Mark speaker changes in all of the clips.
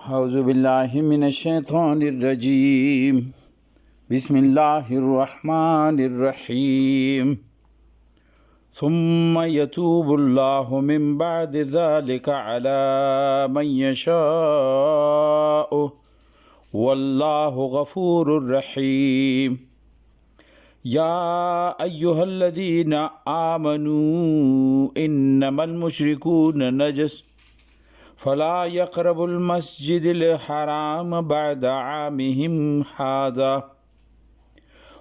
Speaker 1: أعوذ بالله من الشيطان الرجيم بسم الله الرحمن الرحيم ثم يتوب الله من بعد ذلك على من يشاء والله غفور رحيم يا أيها الذين آمنوا إنما المشركون نجس فلا يقربوا المسجد الحرام بعد عامهم هذا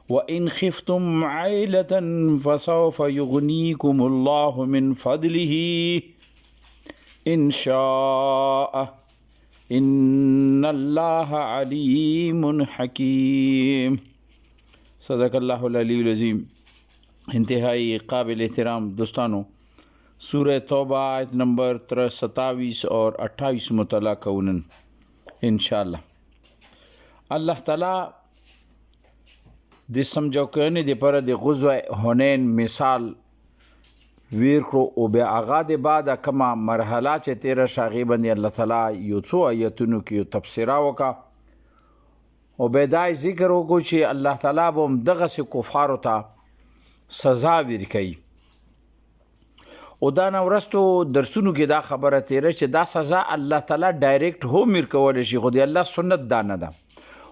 Speaker 1: وإن خفتم عيلة فسوف يغنيكم الله من فضله إن شاء إن الله عليم حكيم صدق الله العلی العظیم. انتہائی قابل احترام دوستانو، سورہ توبہ آیت نمبر 27 اور 28 مطالعہ کونن انشاءاللہ. اللہ تعالیٰ دی سمجھو کرنے دی پر دی غزوہ حنین مثال ویر کرو او بے آغا دی بعد کما مرحلہ چے تیرہ شاغی بندی اللہ تعالیٰ یو څو آیتونو کی تفسیرہ وکا او بے دائی ذکر وکو چے اللہ تعالیٰ بوم دغس کفارو تا سزا ویر کئی. او دا نورستو درسونو کې دا خبره تیره چې دا سزا الله تعالی ډایرکټ هم ورکولی شي، خو د الله سنت دا نه ده.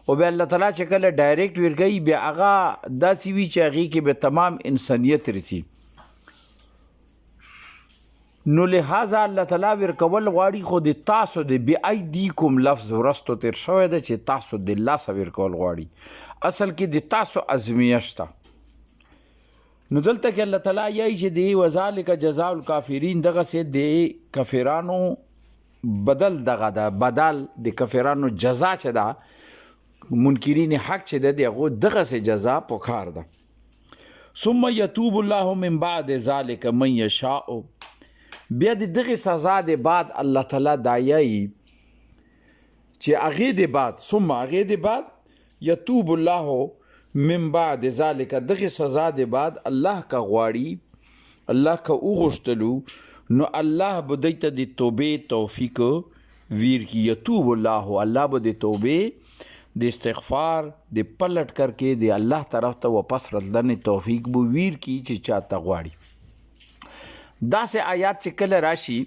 Speaker 1: او بیا الله تعالی چې کله ډایرکټ ورکوي بیا هغه داسې وي چې هغې کې به تمام انسانیت رسي. نو لہذا الله تعالی ورکول غواړي، خو د تاسو د بأیدیکم لفظ ورستو تیر شوی ده چې تاسو د لاسه ورکول غواړي، اصل کې د تاسو ازمیښت ده. نو دلته کې الله تعالی یایي چې دی وذالک جزاء الکافرین، دغسې د کافرانو بدل دغه ده، بدل د کافرانو جزا چې ده منکرین حق چې ده د هغو دغسې جزا پکار ده. ثم یتوب الله من بعد ذلک من یشاء، بیا د دغې سزا د بعد الله تعالی دا یایي چې هغې د بعد ثم هغې د بعد یتوب الله من بعد ذلك دغه سزا د بعد الله کا غواړي، الله کا وغوښتلو نو الله به دوی ته د توبې توفیق ویر کی. یتوب الله، الله به د توبې د استغفار د پلټ کر کې د الله طرف ته واپس راتلنې توفیق به ویر کی چې چاته غواړي. داسې آیات چې کله راشي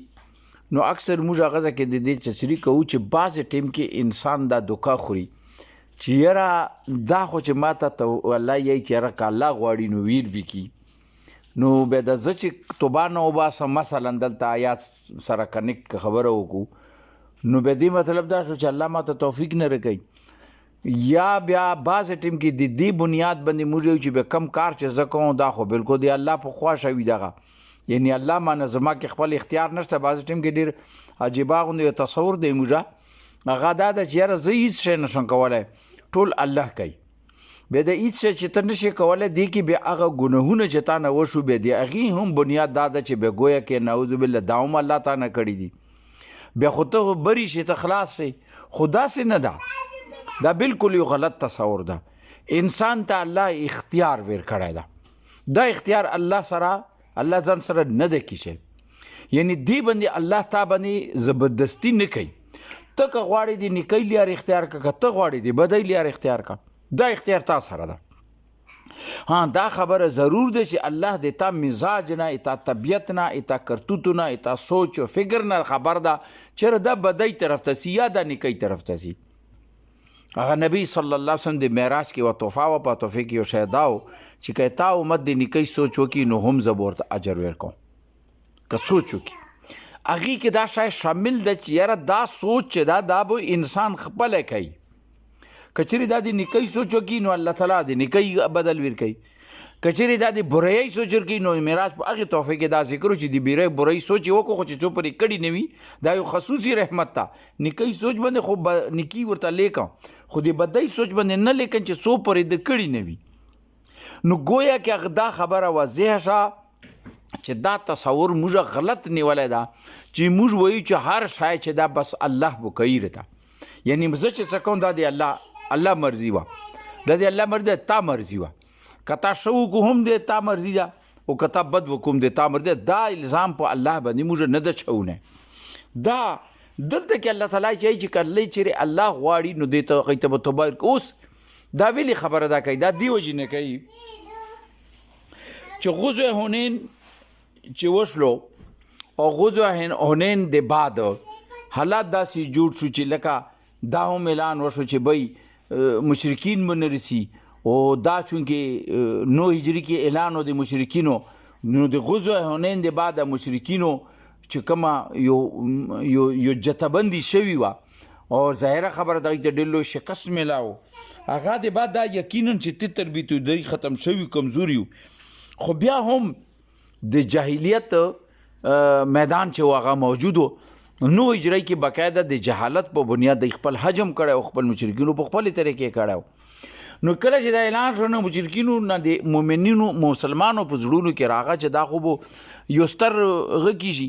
Speaker 1: نو اکثر موږ هغه کې د دې تشریح کوو چې بعضې ټیم کې انسان دا دوکه خوري چې یاره دا خو چې ما ته الله یایي چې یاره که الله غواړي نو ویر به کي. نو بیا د زه چې توبه نه وباسم مثلا دلته آیات سره کنیکټ خبره وکړو نو بیا دې مطلب دا شو چې الله ما ته توفیق نه راکوي. یا بیا بعضې ټیم کې د دې بنیاد باندې موږ یو چې بیا کم کار چې زه کوم دا خو بلکل د الله په خواشه وي دغه، یعنی الله مانه زما کې خپل اختیار نشته. بعضې ټیم کې ډېر عجیبه غوندې یو تصور دی موږ هغه دا ده چې یاره زه هېڅ شی نشم کولی، ټول الله کوي. بیا د هېڅ شی چې ته نشې کولی دې کې بیا هغه ګناهونه چې تا نه وشو بیا د هغې هم بنیاد دا ده چې بیا ګویا کې نعوذ بالله دا هم الله تا نه کړي دي. بیا خو ته بری شې ته خلاص شې، خو داسې نه ده، دا بالکل یو غلط تصور ده. انسان ته الله اختیار ور کړی ده، دا اختیار الله ځان سره نه ده کیشی، یعنی دې باندې الله تا باندې زبردستی نه کوي. ته که غواړې د نیکۍ لار اختیار که ته غواړې د بدۍ لار اختیار که، دا اختیار تا سره ده. دا خبره ضرور ده چې الله د تا مزاج نه، تا طبیعت نه، تا کرتوتو نه، تا سوچ و فکر نه خبر ده چېرې دا بدۍ طرف ته سي یا دا نیکۍ طرف ته سي. هغه نبی صلی الله علیه وسلم د معراج کې یوه تحفه وه، په تحفې کې یو شی دا و چې که تا امت د نیکۍ سوچ وکړي نو هم زه به ورته اجر ورکوم که سوچ وکړي. هغې کې دا شاید شامل ده چې یاره دا سوچ چې دا به انسان خپله کوي. که چېرې دا د نیکۍ سوچ وکړي نو الله تعالی د نیکۍ بدل ورکوي. که چېرې دا د برایۍ سوچ ورکوي نو معراج په هغې تحفې کې دا ذکر و چې د برایۍ سوچ یې وکړو خو چې څو پرې کړي نه وي دا یو خصوصي رحمت ده. نیکۍ سوچ باندې خو نیکي ورته لیکم، خو د بدۍ سوچ باندې نه لیکم چې څو پرې د کړي نه وي. نو گویا کې دا خبره واضح شه چې دا تصور موږ غلط نیولی ده چې موږ وایو چې هر شی چې دا بس الله به کوي رته، یعنی زه چې څه کوم دا د الله مرضي وه، دا د الله مرضي ده، تا مرضي وه. که تا ښه وکړو هم د تا مرضي ده او که تا بد وکړو هم د تا مرضي ده. دا الزام په الله باندې موږ نه ده چونی. دا دلته کې الله تعالی چې کله چې الله غواړي نو دې ته هغوی ته به توبه ورکړي. اوس دا ویلې خبره دا کوي، دا دې وجې نه کوي چې غزوه حنین چې وشلو او غزوه حنین د بعد حالات داسې جوړ شو چې لکه دا هم اعلان وشو چې بی مشرکین به نه رسي، او دا چونکې 9 هجري کې اعلان و د مشرکینو، نو د غزوه حنین د بعد مشرکینو چې کومه یو جتهبندي شوي وه او ظاهره خبره د هغوی ته ډېر لوی شکست میلاو، هغه د بعد دا یقینا چې تتر بیتودري ختم شوي کمزوري وو، خو بیا هم د جاهلیت میدان چې هغه موجود و. 9 هجري کې باقاعده د جهالت په بنیاد د خپل حجم کړی او خپل مشرکینو په خپلې طریقې کړی. نو کله چې دا اعلان شو نو مشرکینو نه د مؤمنینو مسلمانو په زړونو کې راغی چې دا خو به یو ستر غه کېږي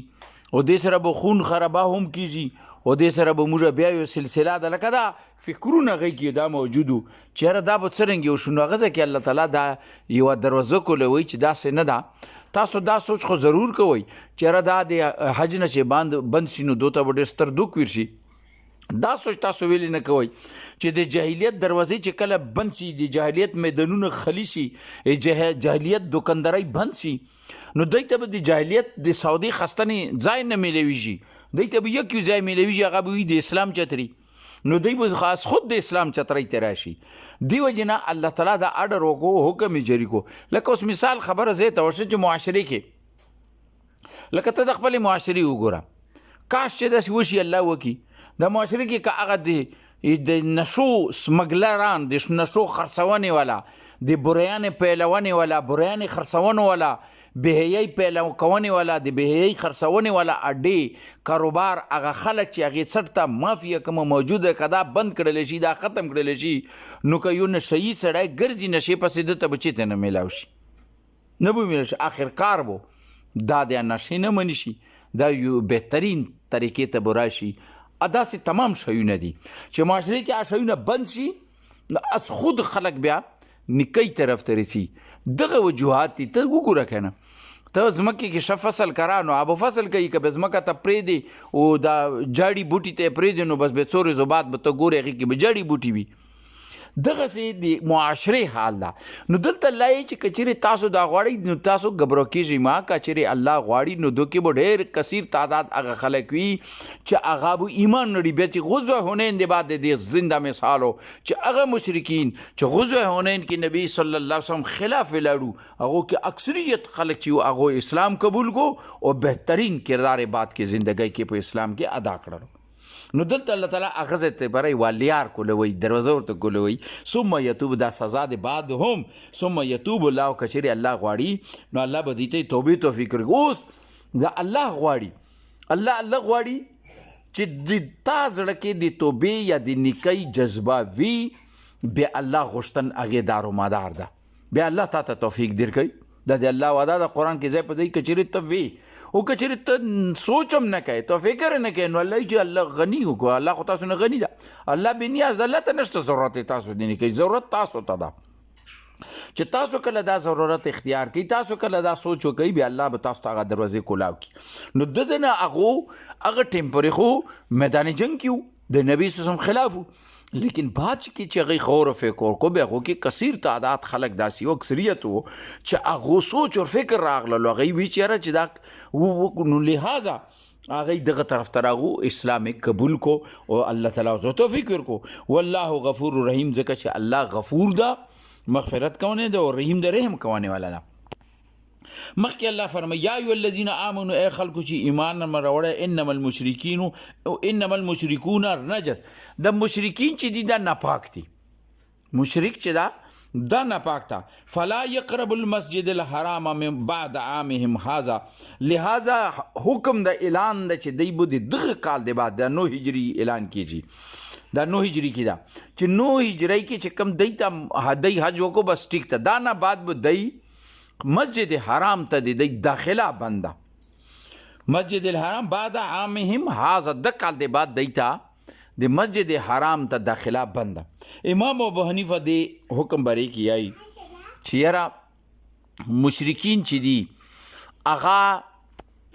Speaker 1: او دې سره به خون خرابه هم کېږي او دې سره به موږ بیا یو سلسله ده، لکه دا فکرونه هغوی کې دا موجود وو چې یاره دا به څرنګه وشو. نو هغه ځای کې الله تعالی دا یوه دروازه کولی وایي چې داسې نه ده، تاسو دا سوچ خو ضرور کوئ چې یاره دا د حج نه چې بند شي نو دوی ته به ډېر ستر دوک ویر شي. دا سوچ تاسو ویلې نه کوئ چې د جاهلیت دروازې چې کله بند شي، د جاهلیت میدانونه خالي شي، جاهلیت دوکاندارۍ بند شي، نو دوی ته به د جاهلیت د سعودي خستنې ځای نه میلویږي، دوی ته به یک یو ځای میلویږي، هغه به وي د اسلام چتري، نو دوی به خاص خود د اسلام چترۍ ته راشي. دې وجې نه الله تعالی دا اډر وکړو، حکم یې جاري کړو. لکه اوس مثال خبره زه ته ورشه چې معاشرې کې لکه ته د خپلې معاشرې وګوره، کاش چې داسې وشي الله وکړي د معاشرې کې که هغه د نشو سمګلران، د نشو خرڅونې والا، د بریانې پیلونې والا، بریانې خرڅونې والا، بهیۍ پیلو کوونې والا، د بهیۍ خرڅونې والا اډې کاروبار، هغه خلک چې هغې څټ ته مافیه کومه موجوده که دا بند کړلی شي، دا ختم کړلی شي، نو که یو نشهیي سړی ګرځي نشې پسې ده ته به چېرته نه میلاو شي، نه به میلاو شي، آخر کار به دا د نشې نه مني شي، دا یو بهترین طریقې ته به راشي. داسې تمام شیونه دي چې معاشرې کې هغه شیونه بند شي، از خود خلک بیا نکۍ طرف ته رسي. دغه وجوهات دي. ته وګوره که نه، ته ځمکې کې ښه فصل کرا نو ابو فصل کوي، که به ځمکه ته پرېږدې او دا جاړي بوټي ته یې پرېږدې نو بس بیا څو ورځو بعد به ته ګورې هغې کې به جاړي بوټي وي. دغسې د معاشرې حال ده. نو دلته الله یې چې که چېرې تاسو دا غواړئ نو تاسو ګبرو کېږئ ما، که چېرې الله غواړي نو دو کې به ډېر کثیر تعداد هغه خلک وي چې هغه به ایمان لري. بیا چې غزوه حنین د بعد د دې زنده مثال و چې هغه مشرکین چې غزوه حنین کې نبی صلی الله علیه وسلم خلاف ولاړو، هغو کې اکثریت خلک چې هغو اسلام قبول کو او بهترین کردار بعد کې زندګۍ کې په اسلام کې ادا کړل. نو دلته الله تعالی هغه ځای ته برای والیار کولوي، دروازه ورته کولوي، ثم یتوب، دا سزا د بعد هم ثم یتوب الله، که چېرې الله غواړي نو الله به دې ته توبې توفیق ورکړي. اوس دا الله غواړي، الله غواړي چې د تا زړه کې د توبې یا د نیکۍ جذبه وي، بیا الله غوښتن هغې دارومدار ده، بیا الله تا ته توفیق درکوي. دا د الله وعده ده قرآن کې ځای په ځای که چېرې ته وي او که چېرې ته سوچ هم نه کوې، ته فکر نه کوې، نو الله چې الله غني وکړو، الله خو تاسو نه غني ده، الله بې نیاز ده، الله ته نشته ضرورت تاسو دی نه کوي، ضرورت تاسو ته ده چې تاسو کله دا ضرورت اختیار کړئ، تاسو کله دا سوچ وکړئ، بیا الله به تاسو ته هغه دروازې کولاو کړي. نو دغه نه هغه ټیم پورې خو میدان جنګ کې و، د نبي صلی الله علیه وسلم خلاف و، لیکن بعد کې چې هغوی غور و فکر کو بیا هغو کې کثیر تعداد خلک داسې و، اکثریت و چې هغو سوچ او فکر راغللو، هغوی وی چې یاره چې دا نو لہٰذا هغوی دغه طرف ته راغو، اسلام قبول کو او الله تعالی ورته توفیق ورکو. والله غفور رحیم، ځکه چې الله غفور ده، مغفرت کوونکی ده، او رحیم ده، رحم کوونکی والا ده. مخکې الله فرمایي یا ایها الذین آمنوا، ای خلکو چې ایمان راوړی، انما المشرکون نجس، د مشرکین چې دي دا ناپاک دي، مشرک چې دا ناپاک ده. فلا یقرب المسجد الحرام من بعد عامهم هذا، لہذا حکم د اعلان ده چې دی به د دغه کال د بعد د 9 هجري اعلان کیږي، دا 9 هجري کې ده چې 9 هجري کې چې کوم دی ته دی حج وکړو بس ټیک ته، دا نه بعد به دی مسجد حرام ته د داخله بنده، مسجد الحرام بعد عامهم هذا، د کال د بعد دی ته د مسجد حرام ته داخله بنده. امام ابو حنیفه د حکم بری کیای چې یاره مشرکین چې دي هغه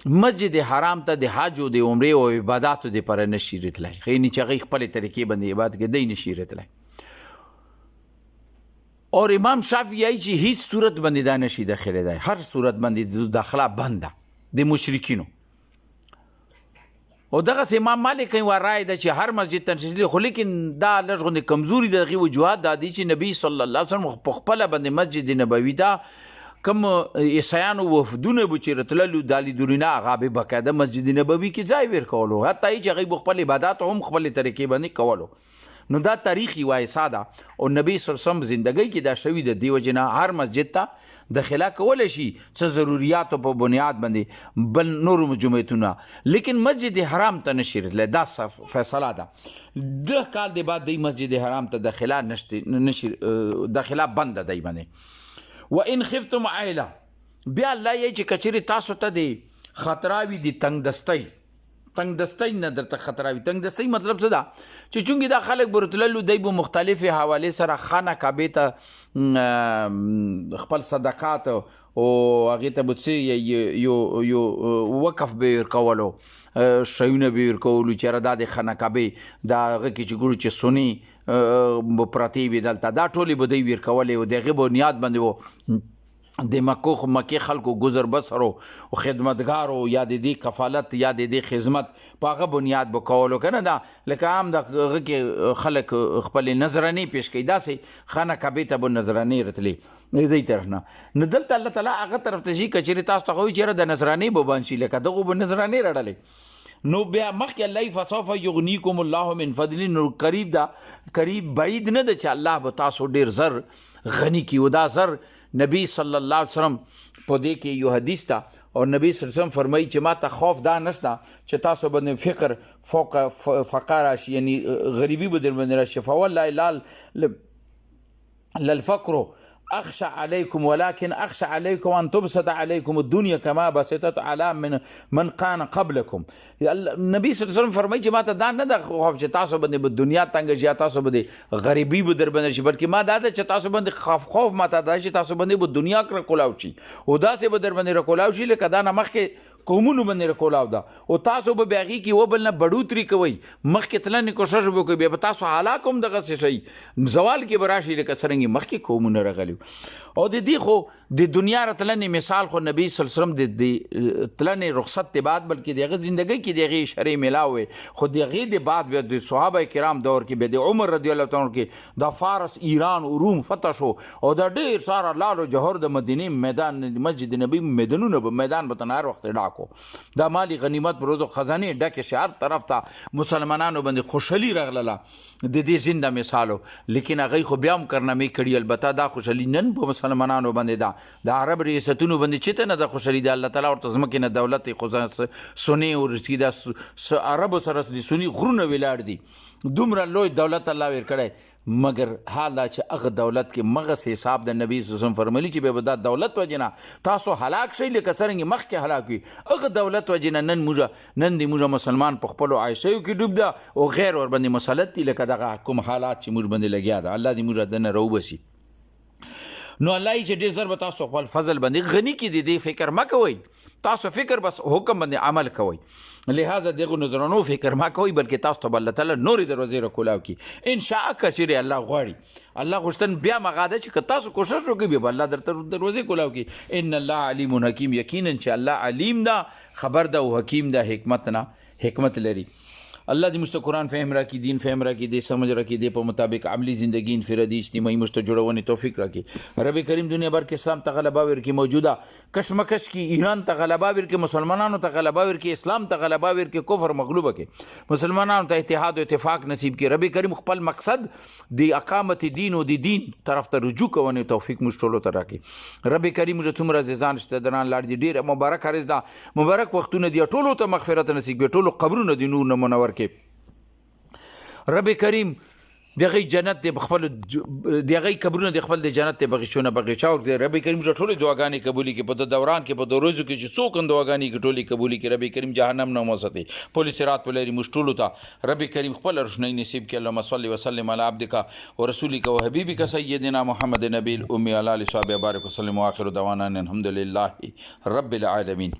Speaker 1: مسجد حرام ته د حج او د عمرې او عباداتو دپاره نشي رتلی ښه چې هغوی خپلې طریقې باندې عبادت کوي دی نشي رتلی اور امام شافعي وایي چې هیڅ صورت باندې دا نشي داخلېدی هر صورت باندې داخله بند ده د مشرکینو او دغسې امام مالک کوي رایه ده چې هر مسجد ته نشي خو لیکن دا لږ غوندې کمزوري د هغې وجوهات دا دي چې نبي صلی الله علیه وسلم په خپله باندې مسجد نبوي ته کوم عیسایانو وفدونه به چې رتللو دا لیدورینه هغه به باقاعده مسجد نبوي کې ځای ورکولو حتی چې هغوی به خپل عبادات هم خپلې طریقې باندې کولو نو دا تاریخي وایسا ده او نبی صلی الله علیه وسلم زندګۍ کې دا شوي د دې وجې نه هر مسجد ته داخله کولی شي څه ضروریاتو په بنیاد باندې بل نورو جمعیتونه لیکن مسجد حرام ته نشي رتلی دا فیصله ده 10 کال د بعد دی مسجد حرام ته داخله نشي داخله بند ده دی باندې و ان خفتم عیله بیا الله یې چې کچېرې تاسو ته د خطراوي د تنګ دستۍ نه درته خطراوي تنګ دستۍ مطلب څه ده چې چونکې دا خلک به رتللو دی به مختلفې حوالې سره خانه کعبې ته خپل صدقات او هغې ته به څه یو وقف به یې ورکولو شیونه به یې ورکولو چې یاره دا د خانه کعبې دا هغه کې چې ګورو چې سنې به پرتې وي دلته دا ټولې به دی ورکولې و د هغې بنیاد باندې و د مکې خلکو گذر بسرو او خدمتګارو یا د دې کفالت یا د دې خدمت په هغه بنیاد به کولو که نه دا لکه عام د هغه کې خلک خپلې نظرانې پیش کوي داسې خانه کعبې ته به نظرانې رتلې د دې طرف نه نو دلته الله تعالی هغه طرف ته ځي که چېرې تاسو ته خو وایي چې یاره د نظرانې به بند شي لکه دغو به نظرانې رټلې نو بیا مخکې الله فسوف یغنیکم الله من فضل نو قریب ده قریب بعید نه ده چې الله به تاسو ډېر زر غني کي او دا زر نبی صلی الله علیه وسلم په دې کې یو حدیث ته او نبی صلی الله علیه وسلم فرمایي چې ما ته خوف دا نشته چې تاسو باندې فقر فوق فقر راشي یعنی غریبي به در باندې راشي فوالله للفقر اخشى عليكم ولكن اخشى عليكم ان تبسط عليكم الدنيا كما بسطت على من كان قبلكم نبی صلی الله علیه وسلم فرمایي چې ما ته دا نه ده خوف چې تاسو باندې به دنیا تنګ شي یا تاسو باندې غریبي به در باندې شي بلکې ما دا ده چې تاسو باندې خوف ما ته دا چې تاسو باندې به دنیا راکولاو شي او داسې به در باندې راکولاو شي لکه دا نه مخکې قومونو باندې راکولاو ده او تاسو به بیا هغې کې وبل نه بډوتري کوئ مخکې تلنې کوشش به وکړئ بیا به تاسو هلاک هم دغسې شئ زوال کې به راشي لکه څرنګې مخکې قومونه راغلي او د دې خو د دنیا را تلنې مثال خو نبی صلی الله علیه وسلم د تلنې رخصت د بعد بلکې د هغه زندګۍ کې د هغې اشارې میلاو وې خو د هغې د بعد بیا د صحابه کرام دور کې بیا د عمر رضی الله تعالی کې د فارس ایران او روم فتح شو او د ډېر ساره لال او جوهر د مدینې میدان مسجد نبی میدانونه به میدان به هر وخت ډاکو دا مالی غنیمت پر روزو خزانې ډکې شي هر طرف ته مسلمانانو باندې خوشحالي راغله د دې زنده مثالو لیکن هغوی خو بیا هم کارنامې کړي البته دا خوشحالي نن په مسلمانانو باندې ده د عرب ریاستونو باندې چې ته نه د خوشحالي د الله تعالی ورته ځمکې نه دولت یې سنې ورسکي دا عربو سره د سني غرونه ولاړ دي دومره لوی دولت الله ورکړی مګر حالا چې هغه دولت کې مغس حساب د نبی صلی الله علیه وسلم فرمایي چې بیا به دا دولت وجې نه تاسو هلاک شئ لکه څرنګې مخکې هلاک وي هغه دولت وجې نه نن د موږ مسلمان په خپلو عایشیو کې ډوب ده او غیر ورباندې مسلط دي لکه دغه کوم حالات چې موږ باندې لګیا ده الله دې موږ دنه راوبسي نو الله یې چې ډېر زر به تاسو خپل فضل باندې غني کې د دې فکر مه کوئ تاسو فکر بس حکم باندې عمل کوئ لہذا دغه نظرونو فکر ما کوي بلکې تاسو ته الله تعالی نورې دروازې راکولاو کی ان شاء که چیرې الله غواړي الله غوښتن بیا مغاده چې تاسو کوشش وکړئ بیا الله درته دروازې کولاو کی ان الله علیم حکیم یقینا چې الله علیم ده خبر ده او حکیم ده حکمت لري الله دې موږ ته قرآن فهم راکړي دین فهم راکړي دې سمجھ راکړي دې په مطابق عملی زندگی انفرادي اجتماعي موږ ته جوړونې توفیق راکړي رب کریم دنیا بھر کې اسلام ته غلبه ورکړي موجوده کشمکش کی ایران ته غلبه ورکړي مسلمانانو ته غلبه ورکړي اسلام ته غلبه ورکړي کفر مغلوبه کړي مسلمانانو ته اتحاد او اتفاق نصیب کړي رب کریم خپل مقصد د اقامت دین او د دین طرف ته رجوع کونې توفیق موږ ټولو ته راکړي رب کریم موږ څومره عزیزان شته دران لاړ دي ډېر مبارک حرز ده مبارک وختونه دي ټولو ته مغفرت نصیب کړي ټولو قبرونه دي نور نه منور کړي رب کریم دغه جنت د خپل دغه قبرونه د خپل د جنت د بغیچونه بغیچا ورته رب کریم ټولې دعاګانې قبولې کې په دوران کې په روزو کې چې څوک دعاګانې کې ټولې قبولې کې رب کریم جهنم نه موساتي پولیس رات ولري مشټولو ته رب کریم خپل روشنی نصیب کړي اللهم صل وسلم علی عبدک ورسولک وحبیبک سیدنا محمد نبی الامي علی اله وصحبه بارک وسلم واخر دعوانا الحمد لله رب العالمین.